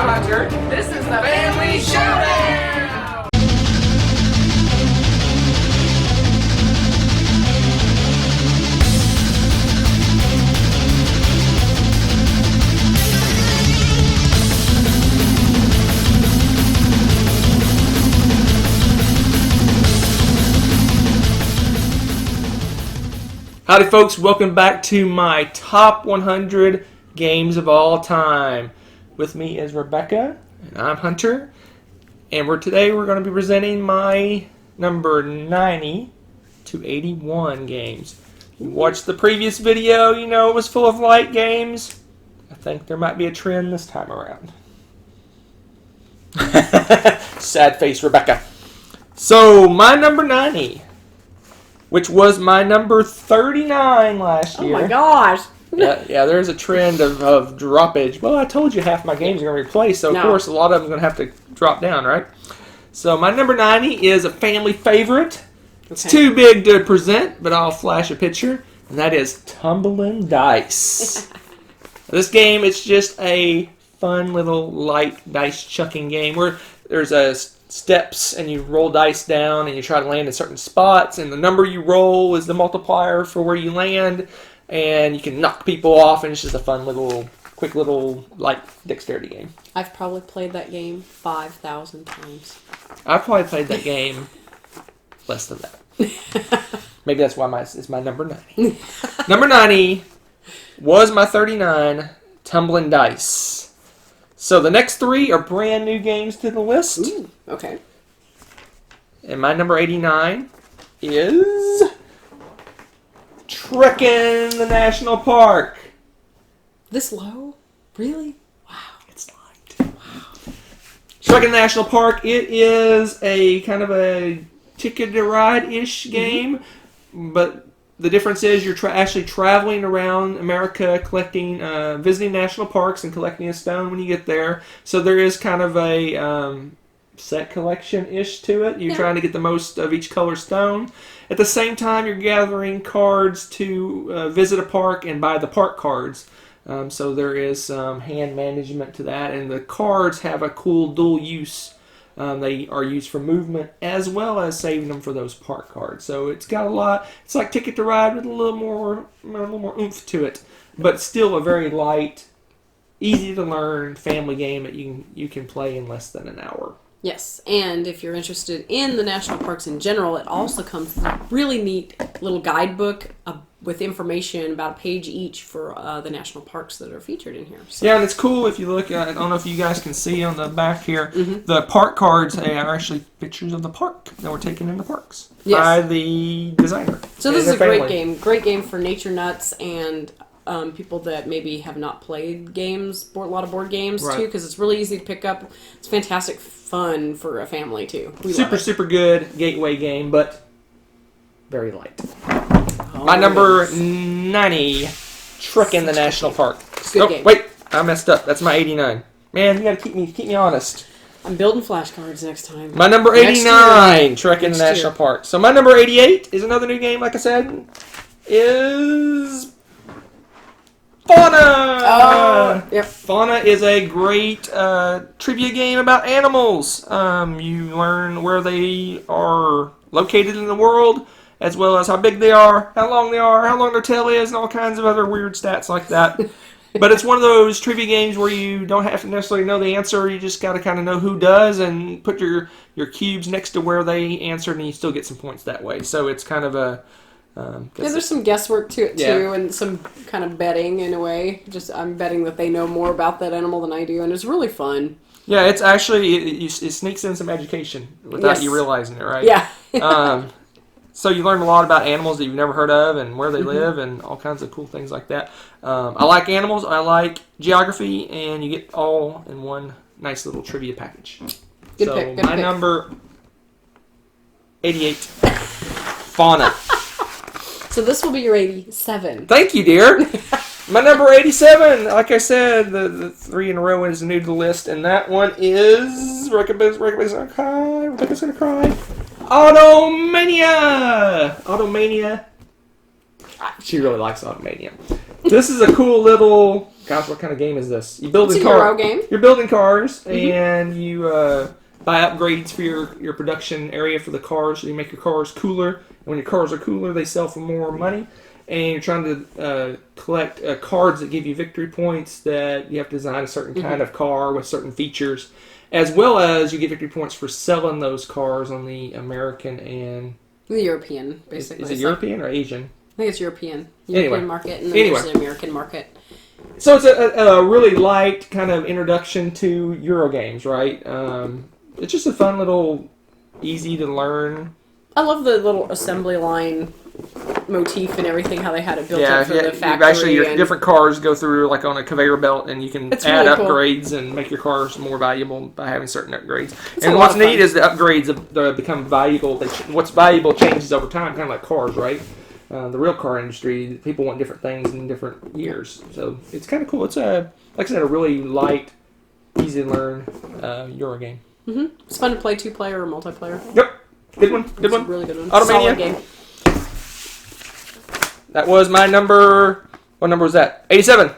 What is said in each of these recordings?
Hunter. This is the Family Showdown! Howdy folks, welcome back to my top 100 games of all time. With me is Rebecca, and I'm Hunter, and today we're going to be presenting my number 90 to 81 games. If you watched the previous video, you know it was full of light games. I think there might be a trend this time around. Sad face, Rebecca. So, my number 90, which was my number 39 last year. Oh my gosh. Yeah, there's a trend of droppage. Well, I told you half my games are going to be replaced, so of course a lot of them are going to have to drop down, right? So my number 90 is a family favorite. It's too big to present, but I'll flash a picture, and that is Tumbling Dice. This game, it's just a fun little light dice chucking game where there's steps and you roll dice down and you try to land in certain spots, and the number you roll is the multiplier for where you land. And you can knock people off, and it's just a fun little, quick little, light dexterity game. I've probably played that game 5,000 times. I've probably played that game less than that. Maybe that's why it's my number 90. Number 90 was my 39, Tumbling Dice. So the next three are brand new games to the list. Ooh, okay. And my number 89 is Trekking the National Park. This low? Really? Wow. It's light. Wow. Trekking the National Park, it is a kind of a Ticket to Ride-ish game, but the difference is you're actually traveling around America collecting, visiting national parks and collecting a stone when you get there. So there is kind of a set collection-ish to it. You're trying to get the most of each color stone. At the same time, you're gathering cards to visit a park and buy the park cards. So there is some hand management to that, and the cards have a cool dual use. They are used for movement as well as saving them for those park cards. So it's got a lot. It's like Ticket to Ride with a little more oomph to it, but still a very light, easy to learn family game that you can play in less than an hour. Yes, and if you're interested in the national parks in general, it also comes with a really neat little guidebook with information about a page each for the national parks that are featured in here. So. Yeah, and it's cool if you look at, I don't know if you guys can see on the back here, the park cards are actually pictures of the park that were taken in the parks by the designer. So this is a great game for nature nuts and people that maybe have not played games, a lot of board games too, because it's really easy to pick up. It's fantastic fun for a family too. Super good gateway game, but very light. My number 90, Trekking the National Park. Good game. Wait, I messed up. That's my 89. Man, you gotta keep me honest. I'm building flashcards next time. My number 89, Trekking the National Park. So my number 88 is another new game, like I said, is Fauna! Yep. Fauna is a great trivia game about animals. You learn where they are located in the world, as well as how big they are, how long their tail is, and all kinds of other weird stats like that. But it's one of those trivia games where you don't have to necessarily know the answer. You just got to kind of know who does and put your cubes next to where they answered, and you still get some points that way. So it's kind of a... there's some guesswork to it too, and some kind of betting in a way. Just I'm betting that they know more about that animal than I do, and it's really fun. Yeah, it's actually it sneaks in some education without you realizing it, right? Yeah. So you learn a lot about animals that you've never heard of and where they live and all kinds of cool things like that. I like animals. I like geography, and you get all in one nice little trivia package. Good pick. My number 88, Fauna. So this will be your 87. Thank you, dear. My number 87, like I said, the three in a row is new to the list, and that one is Rebecca's gonna cry. Automania. She really likes Automania. This is a cool little. Gosh, what kind of game is this? You build It's a Euro game. You're building cars, and you buy upgrades for your production area for the cars. So you make your cars cooler, and when your cars are cooler, they sell for more money. And you're trying to collect cards that give you victory points. That you have to design a certain kind of car with certain features, as well as you get victory points for selling those cars on the American and the European, basically. Is it European or Asian? I think it's European market, and then there's the American market. So it's a really light kind of introduction to Euro games, right? It's just a fun little, easy to learn. I love the little assembly line motif and everything, how they had it built up for the factory. Actually, your different cars go through like on a conveyor belt, and you can add really upgrades and make your cars more valuable by having certain upgrades. And what's neat is the upgrades become valuable. What's valuable changes over time, kind of like cars, right? The real car industry, people want different things in different years. So it's kind of cool. It's like I said, a really light, easy to learn Euro game. Mm-hmm. It's fun to play 2-player or multiplayer. Yep. Good one. Good one. Really good one. Automania. Solid game. That was my number. What number was that? 87.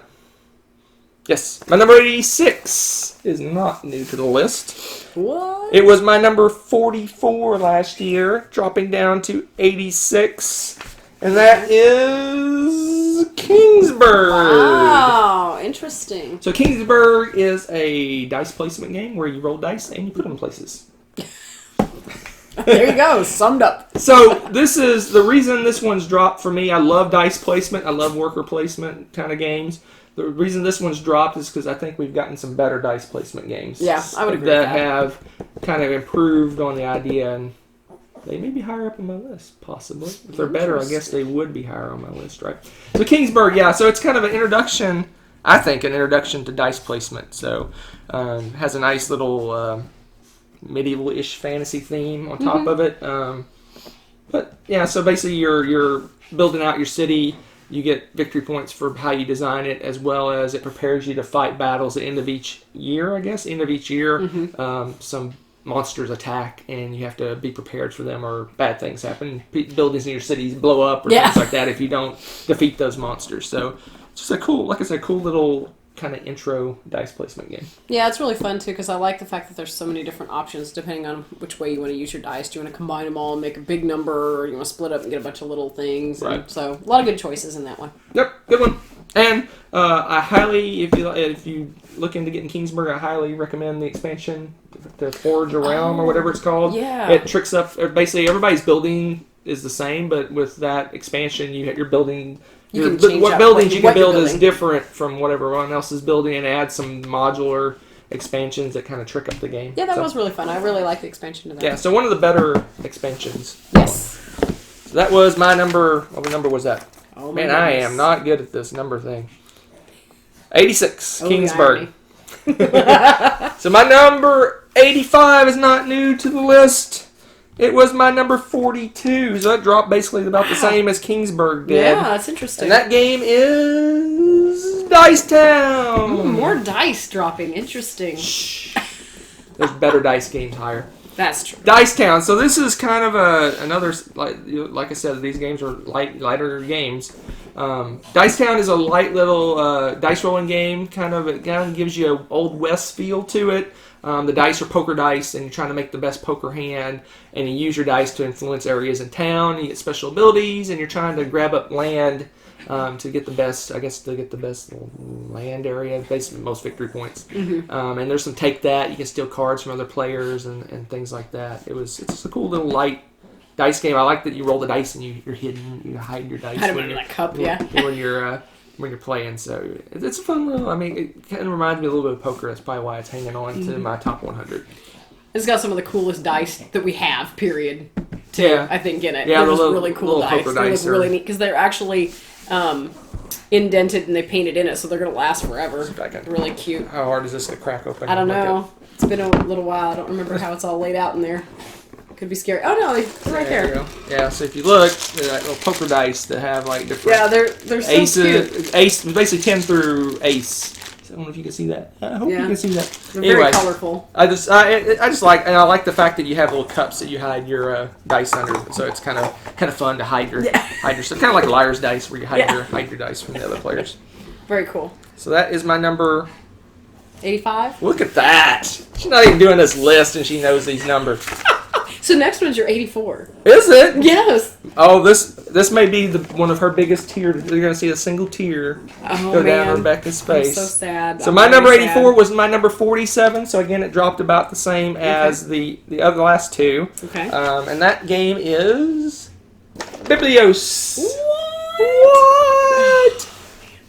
Yes. My number 86 is not new to the list. What? It was my number 44 last year, dropping down to 86. And that is Kingsburg. Wow, interesting. So Kingsburg is a dice placement game where you roll dice and you put them in places. There you go, summed up. So this is the reason this one's dropped for me. I love dice placement. I love worker placement kind of games. The reason this one's dropped is because I think we've gotten some better dice placement games. Yeah, I would agree with that. Have kind of improved on the idea, and they may be higher up on my list, possibly. If they're better, I guess they would be higher on my list, right? So Kingsburg, yeah. So it's kind of an introduction, I think, an introduction to dice placement. So has a nice little medieval-ish fantasy theme on top of it. But yeah, so basically you're building out your city. You get victory points for how you design it, as well as it prepares you to fight battles at the end of each year, I guess. End of each year, some monsters attack, and you have to be prepared for them, or bad things happen. Buildings in your cities blow up, or things like that if you don't defeat those monsters. So it's just a cool, like I said, cool little kind of intro dice placement game. Yeah, it's really fun too, because I like the fact that there's so many different options depending on which way you want to use your dice. Do you want to combine them all and make a big number, or you want to split up and get a bunch of little things? Right. And so a lot of good choices in that one. Yep, good one. And I highly, if you look into getting Kingsburg, I highly recommend the expansion, the Forge a Realm or whatever it's called. Yeah. It tricks up, basically everybody's building is the same, but with that expansion, you're building. What buildings you can build is different from what everyone else is building, and add some modular expansions that kind of trick up the game. Yeah, that was really fun. I really like the expansion to that. Yeah, so one of the better expansions. Yes. So that was my number. What number was that? Oh, man, I am not good at this number thing. 86, Kingsburg. So my number 85 is not new to the list. It was my number 42, so that dropped basically about the same as Kingsburg did. Yeah, that's interesting. And that game is Dice Town. More dice dropping. Interesting. Shh. There's better dice games higher. That's true. Dice Town. So this is kind of another, like I said, these games are lighter games. Dice Town is a light little dice rolling game. It kind of gives you an Old West feel to it. The dice are poker dice, and you're trying to make the best poker hand, and you use your dice to influence areas in town. You get special abilities, and you're trying to grab up land to get the best, land area, basically most victory points. And there's some take that. You can steal cards from other players and things like that. It's just a cool little light dice game. I like that you roll the dice and you're hidden. You hide your dice. I don't remember that cup, when you're playing, so it's a fun little. I mean, it kind of reminds me a little bit of poker. That's probably why it's hanging on to my top 100. It's got some of the coolest dice that we have. Period. Too, I think in it. Yeah, they're just really cool dice. Poker They dice look really neat because they're actually indented and they painted in it, so they're gonna last forever. Really cute. How hard is this to crack open? I don't know. It's been a little while. I don't remember how it's all laid out in there. Could be scary. Oh no, they're right there. You go. Yeah, so if you look, they're like little poker dice that have like different. Yeah, they're so aces, cute. Ace, basically 10 through ace. I don't know if you can see that. I hope you can see that. They're very colorful. I just like the fact that you have little cups that you hide your dice under, so it's kind of fun to hide your stuff, kind of like liar's dice where you hide your dice from the other players. Very cool. So that is my number 85. Look at that. She's not even doing this list, and she knows these numbers. So next one's your 84. Is it? Yes. Oh, this may be one of her biggest tears. You're going to see a single tear go down Rebecca's face. I'm so sad. So my number 84 was my number 47. So again, it dropped about the same as the other last two. Okay. And that game is Biblios. What?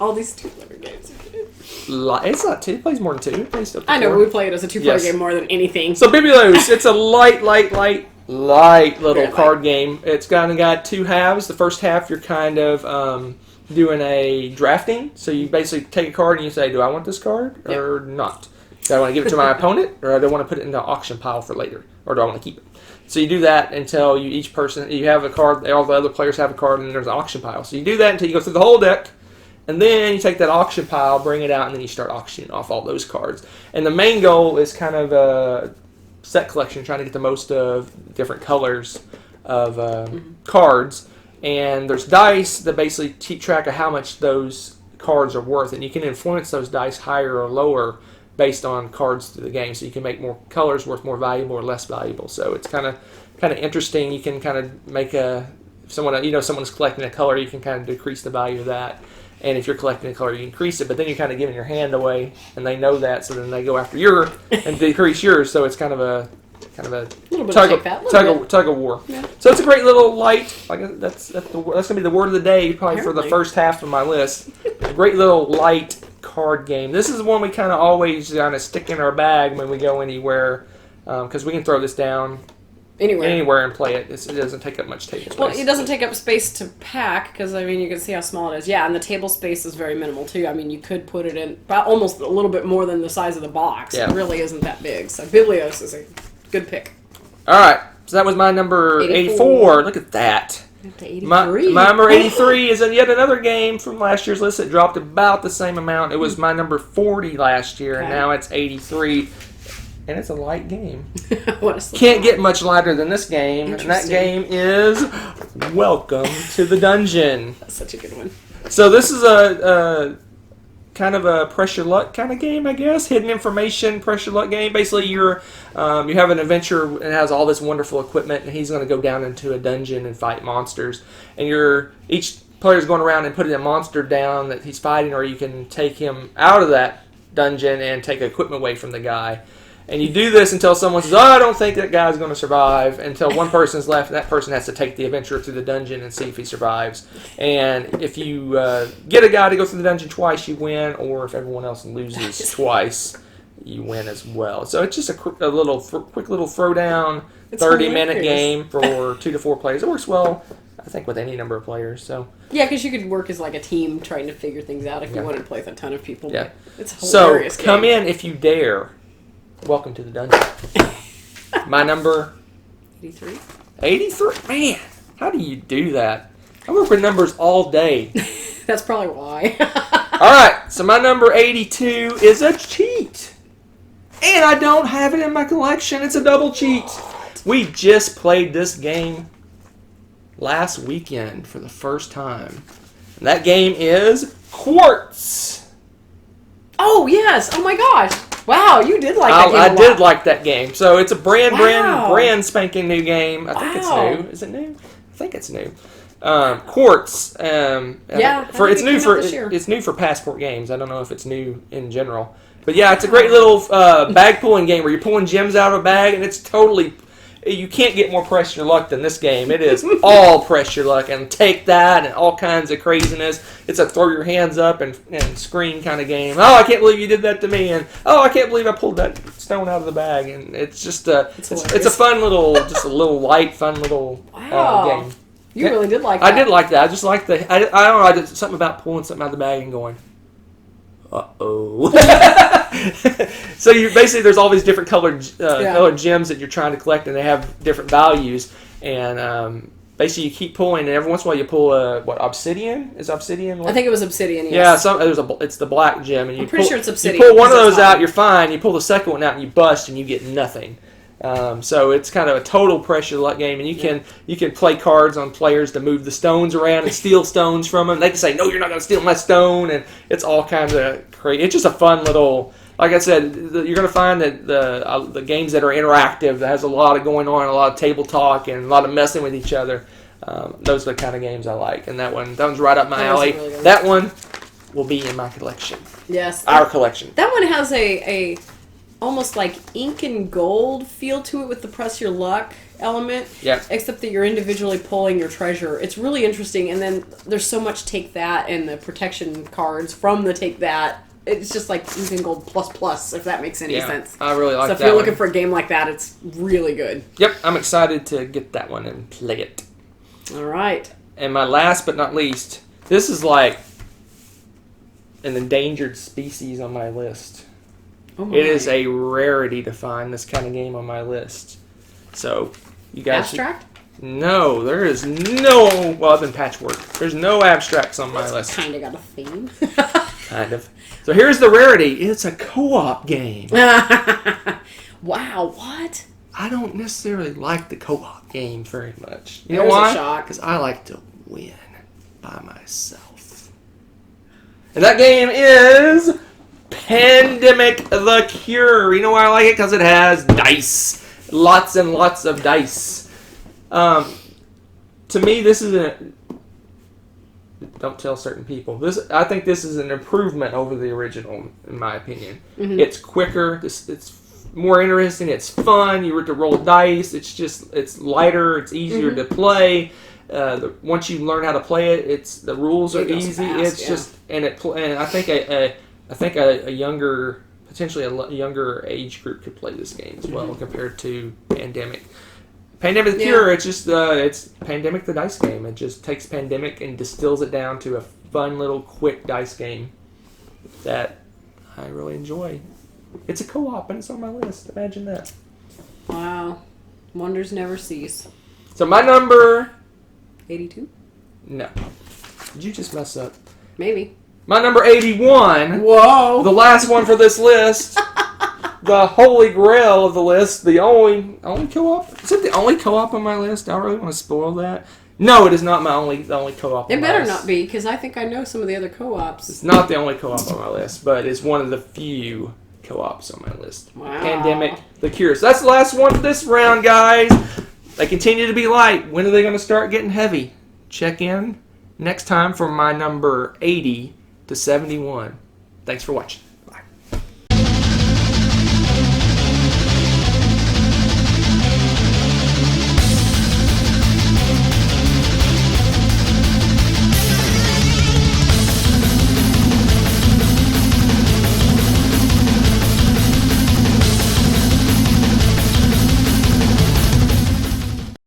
All these two-player games. It's not two. It plays more than two. It plays up to I know, four. but we play it as a two-player game more than anything. So Biblios, it's a light little card game. It's kind of got two halves. The first half, you're kind of doing a drafting. So you basically take a card and you say, do I want this card or not? Do I want to give it to my opponent, or do I want to put it in the auction pile for later, or do I want to keep it? So you do that until you have a card. All the other players have a card, and there's an auction pile. So you do that until you go through the whole deck. And then you take that auction pile, bring it out, and then you start auctioning off all those cards. And the main goal is kind of a set collection, trying to get the most of different colors of cards. And there's dice that basically keep track of how much those cards are worth. And you can influence those dice higher or lower based on cards through the game. So you can make more colors worth more valuable or less valuable. So it's kind of interesting. You can kind of make someone's collecting a color, you can kind of decrease the value of that. And if you're collecting a color, you increase it, but then you're kind of giving your hand away, and they know that, so then they go after your and decrease yours. So it's kind of a tug of war. Yeah. So it's a great little light. That's gonna be the word of the day probably for the first half of my list. A great little light card game. This is one we kind of always kind of stick in our bag when we go anywhere, because we can throw this down. Anywhere and play it. It doesn't take up much table space. Well, it doesn't take up space to pack because, you can see how small it is. Yeah, and the table space is very minimal, too. You could put it in almost a little bit more than the size of the box. Yeah. It really isn't that big. So Biblios is a good pick. All right. So that was my number 84. Look at that. My number 83 is yet another game from last year's list. It dropped about the same amount. It was my number 40 last year, and now it's 83. And it's a light game. Can't get much lighter than this game. And that game is Welcome to the Dungeon. That's such a good one. So this is a kind of a pressure luck kind of game, I guess. Hidden information pressure luck game. Basically, you have an adventure and it has all this wonderful equipment, and he's going to go down into a dungeon and fight monsters. And each player's going around and putting a monster down that he's fighting, or you can take him out of that dungeon and take equipment away from the guy. And you do this until someone says, I don't think that guy's going to survive, until one person's left, and that person has to take the adventurer through the dungeon and see if he survives. And if you get a guy to go through the dungeon twice, you win, or if everyone else loses twice, you win as well. So it's just a quick little throwdown, 30-minute game for 2 to 4 players. It works well, I think, with any number of players. So yeah, because you could work as a team trying to figure things out if you wanted to play with a ton of people. Yeah. It's a hilarious game. Come in if you dare. Welcome to the dungeon. My number 83. 83? Man, how do you do that? I work with numbers all day. That's probably why. All right, so my number 82 is a cheat. And I don't have it in my collection. It's a double cheat. We just played this game last weekend for the first time. And that game is Quartz. Oh, yes. Oh, my gosh. Wow, you did like that game a lot. I did like that game. So it's a brand spanking new game. I think it's new. Is it new? I think it's new. Quartz. It's new for Passport Games. I don't know if it's new in general. But yeah, it's a great little bag pulling game where you're pulling gems out of a bag, and it's totally... You can't get more pressure luck than this game. It is all pressure luck and take that and all kinds of craziness. It's a throw your hands up and scream kind of game. Oh, I can't believe you did that to me, and oh, I can't believe I pulled that stone out of the bag. And it's just it's a fun little, just a little light, fun little game. You really did like that. I did like that. I just like I don't know. I did something about pulling something out of the bag and going, uh-oh. So there's all these different colored gems that you're trying to collect, and they have different values. And basically you keep pulling, and every once in a while you pull obsidian? Is obsidian? I think it was obsidian. Yeah, Yes. it's the black gem, and I'm pretty sure it's obsidian. You pull one of those out, you're fine. You pull the second one out, and you bust, and you get nothing. So it's kind of a total pressure luck game, and you can play cards on players to move the stones around and steal stones from them. They can say, "No, you're not going to steal my stone," and it's all kinds of crazy. It's just a fun little. Like I said, you're going to find that the games that are interactive, that has a lot of going on, a lot of table talk, and a lot of messing with each other. Those are the kind of games I like, and that one's right up my alley. Really good. That one will be in my collection. Yes. Our collection. That one has a almost like ink and gold feel to it with the press your luck element. Yeah. Except that you're individually pulling your treasure. It's really interesting, and then there's so much take that and the protection cards from the take that. It's just like ink and gold plus, if that makes any sense. I really like that. So if you're looking for a game like that, it's really good. Yep, I'm excited to get that one and play it. All right. And my last but not least, this is like an endangered species on my list. Oh my. It is a rarity to find this kind of game on my list. So, you guys... Abstract? No, there is no... Well, I've been patchwork. There's no abstracts on my list. Kind of got a theme. Kind of. So here's the rarity. It's a co-op game. Wow, what? I don't necessarily like the co-op game very much. You There's know why? a shock. Because I like to win by myself. And that game is Pandemic the Cure. You know why I like it? Because it has dice. Lots and lots of dice. To me, this is don't tell certain people. I think this is an improvement over the original, in my opinion. Mm-hmm. It's quicker. It's more interesting. It's fun. You were to roll dice. It's lighter. It's easier to play. Once you learn how to play it, the rules are easy. Fast, and I think a younger, potentially a younger age group could play this game as well compared to Pandemic. Pandemic the Cure, it's Pandemic the dice game. It just takes Pandemic and distills it down to a fun little quick dice game that I really enjoy. It's a co-op and it's on my list. Imagine that. Wow. Wonders never cease. So my number... 82? No. Did you just mess up? Maybe. My number 81. Whoa. The last one for this list. The holy grail of the list. The only co-op. Is it the only co-op on my list? I really want to spoil that. No, it is not the only co-op. It better not be, because I think I know some of the other co-ops. It's not the only co-op on my list, but it's one of the few co-ops on my list. Wow. Pandemic the Cure. So that's the last one for this round, guys. They continue to be light. When are they going to start getting heavy? Check in next time for my number 80 to 71. Thanks for watching.